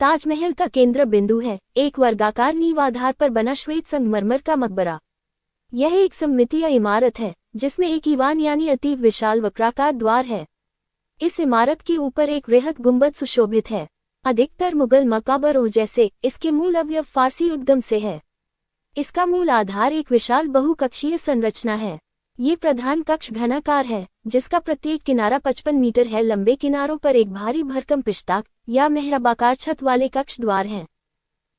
ताजमहल का केंद्र बिंदु है एक वर्गाकार नींव आधार पर बना श्वेत संगमरमर का मकबरा। यह एक सममितीय इमारत है जिसमें एक ईवान यानी अतीव विशाल वक्राकार द्वार है। इस इमारत के ऊपर एक वृहद गुंबद सुशोभित है। अधिकतर मुगल मकबरों जैसे इसके मूल अवयव फारसी उद्गम से है। इसका मूल आधार एक विशाल बहुकक्षीय संरचना है। ये प्रधान कक्ष घनाकार है जिसका प्रत्येक किनारा 55 मीटर है। लंबे किनारों पर एक भारी भरकम पिश्ताक या मेहराबाकार छत वाले कक्ष द्वार हैं।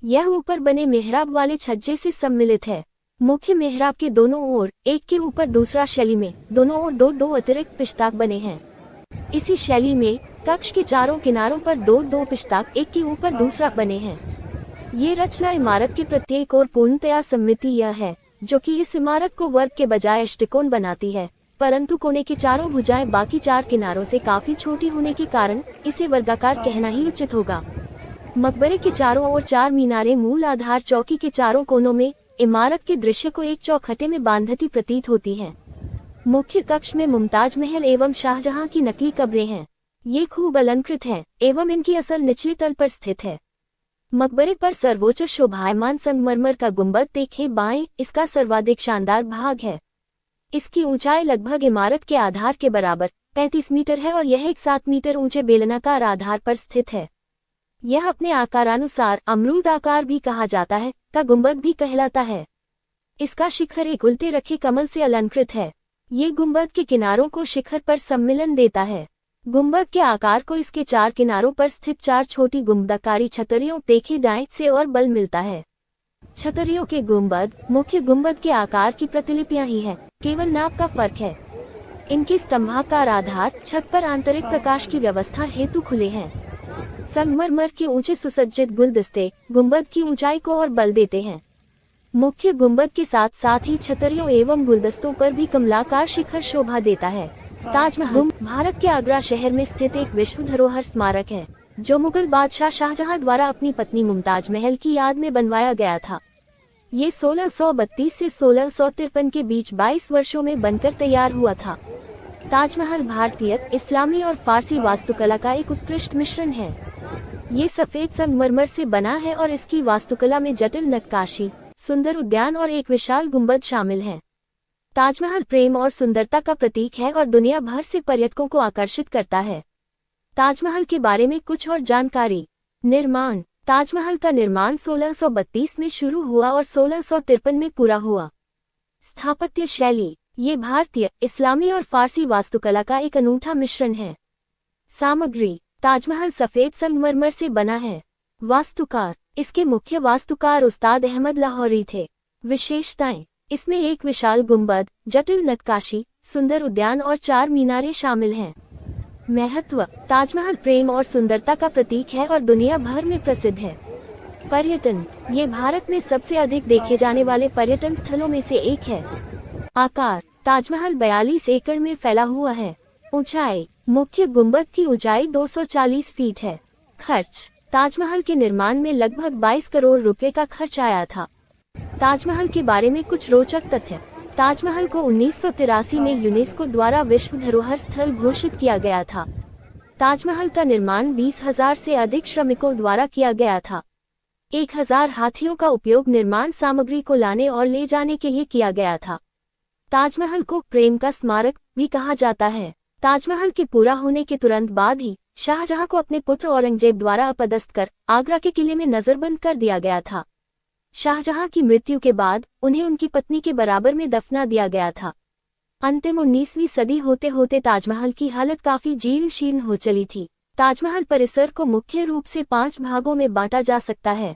यह ऊपर बने मेहराब वाले छज्जे से सम्मिलित है। मुख्य मेहराब के दोनों ओर एक के ऊपर दूसरा शैली में दोनों ओर दो अतिरिक्त पिश्ताक बने हैं। इसी शैली में कक्ष के चारों किनारों पर दो पिश्ताक एक के ऊपर दूसरा बने हैं। ये रचना इमारत के प्रत्येक ओर पूर्णतया सममितीय है जो कि इस इमारत को वर्ग के बजाय अष्टकोण बनाती है, परंतु कोने की चारों भुजाएं बाकी चार किनारों से काफी छोटी होने के कारण इसे वर्गाकार कहना ही उचित होगा। मकबरे के चारों ओर चार मीनारें मूल आधार चौकी के चारों कोनों में इमारत के दृश्य को एक चौखटे में बांधती प्रतीत होती हैं। मुख्य कक्ष में मुमताज महल एवं शाहजहां की नकली कब्रें हैं। ये खूब अलंकृत हैं एवं इनकी असल निचले तल पर स्थित है। मकबरे पर सर्वोच्च शोभायमान संगमरमर का गुंबद देखें बाएं, इसका सर्वाधिक शानदार भाग है। इसकी ऊंचाई लगभग इमारत के आधार के बराबर 35 मीटर है और यह एक 7 मीटर ऊंचे बेलनाकार आधार पर स्थित है। यह अपने आकारानुसार अमरूद आकार भी कहा जाता है का गुंबद भी कहलाता है। इसका शिखर एक उल्टे रखे कमल से अलंकृत है। ये गुंबद के किनारों को शिखर पर सम्मिलन देता है। गुंबद के आकार को इसके चार किनारों पर स्थित चार छोटी गुंबदाकारी छतरियों देखे दाएं से और बल मिलता है। छतरियों के गुंबद मुख्य गुंबद के आकार की प्रतिलिपियां ही है, केवल नाप का फर्क है। इनके स्तंभाकार आधार छत पर आंतरिक प्रकाश की व्यवस्था हेतु खुले हैं। संगमरमर के ऊंचे सुसज्जित गुलदस्ते गुंबद की ऊंचाई को और बल देते हैं। मुख्य गुंबद के साथ साथ ही छतरियों एवं गुलदस्तों पर भी कमलाकार शिखर शोभा देता है। ताजमहल भारत के आगरा शहर में स्थित एक विश्व धरोहर स्मारक है जो मुगल बादशाह शाहजहां द्वारा अपनी पत्नी मुमताज महल की याद में बनवाया गया था। ये 1632 से 1653 के बीच 22 वर्षों में बनकर तैयार हुआ था। ताजमहल भारतीय, इस्लामी और फारसी वास्तुकला का एक उत्कृष्ट मिश्रण है। ये सफेद संगमरमर से बना है और इसकी वास्तुकला में जटिल नक्काशी, सुंदर उद्यान और एक विशाल गुंबद शामिल है। ताजमहल प्रेम और सुंदरता का प्रतीक है और दुनिया भर से पर्यटकों को आकर्षित करता है। ताजमहल के बारे में कुछ और जानकारी। निर्माण। ताजमहल का निर्माण 1632 में शुरू हुआ और 1653 में पूरा हुआ। स्थापत्य शैली। ये भारतीय, इस्लामी और फारसी वास्तुकला का एक अनूठा मिश्रण है। सामग्री। ताजमहल सफेद संगमरमर से बना है। वास्तुकार। इसके मुख्य वास्तुकार उस्ताद अहमद लाहौरी थे। विशेषताएं। इसमें एक विशाल गुंबद, जटिल नक्काशी, सुंदर उद्यान और 4 मीनारें शामिल हैं। महत्व। ताजमहल प्रेम और सुंदरता का प्रतीक है और दुनिया भर में प्रसिद्ध है। पर्यटन। ये भारत में सबसे अधिक देखे जाने वाले पर्यटन स्थलों में से एक है। आकार। ताजमहल 42 एकड़ में फैला हुआ है। ऊंचाई। मुख्य गुंबद की ऊंचाई 240 फीट है। खर्च। ताजमहल के निर्माण में लगभग 22 करोड़ रुपए का खर्च आया था। ताजमहल के बारे में कुछ रोचक तथ्य। ताजमहल को 1983 में यूनेस्को द्वारा विश्व धरोहर स्थल घोषित किया गया था। ताजमहल का निर्माण 20,000 से अधिक श्रमिकों द्वारा किया गया था। 1,000 हाथियों का उपयोग निर्माण सामग्री को लाने और ले जाने के लिए किया गया था। ताजमहल को प्रेम का स्मारक भी कहा जाता है। ताजमहल के पूरा होने के तुरंत बाद ही शाहजहां को अपने पुत्र औरंगजेब द्वारा अपदस्थ कर आगरा के किले में नजरबंद कर दिया गया था। शाहजहां की मृत्यु के बाद उन्हें उनकी पत्नी के बराबर में दफना दिया गया था। अंतिम 19वीं सदी होते होते ताजमहल की हालत काफी जीर्ण शीर्ण हो चली थी। ताजमहल परिसर को मुख्य रूप से 5 भागों में बांटा जा सकता है।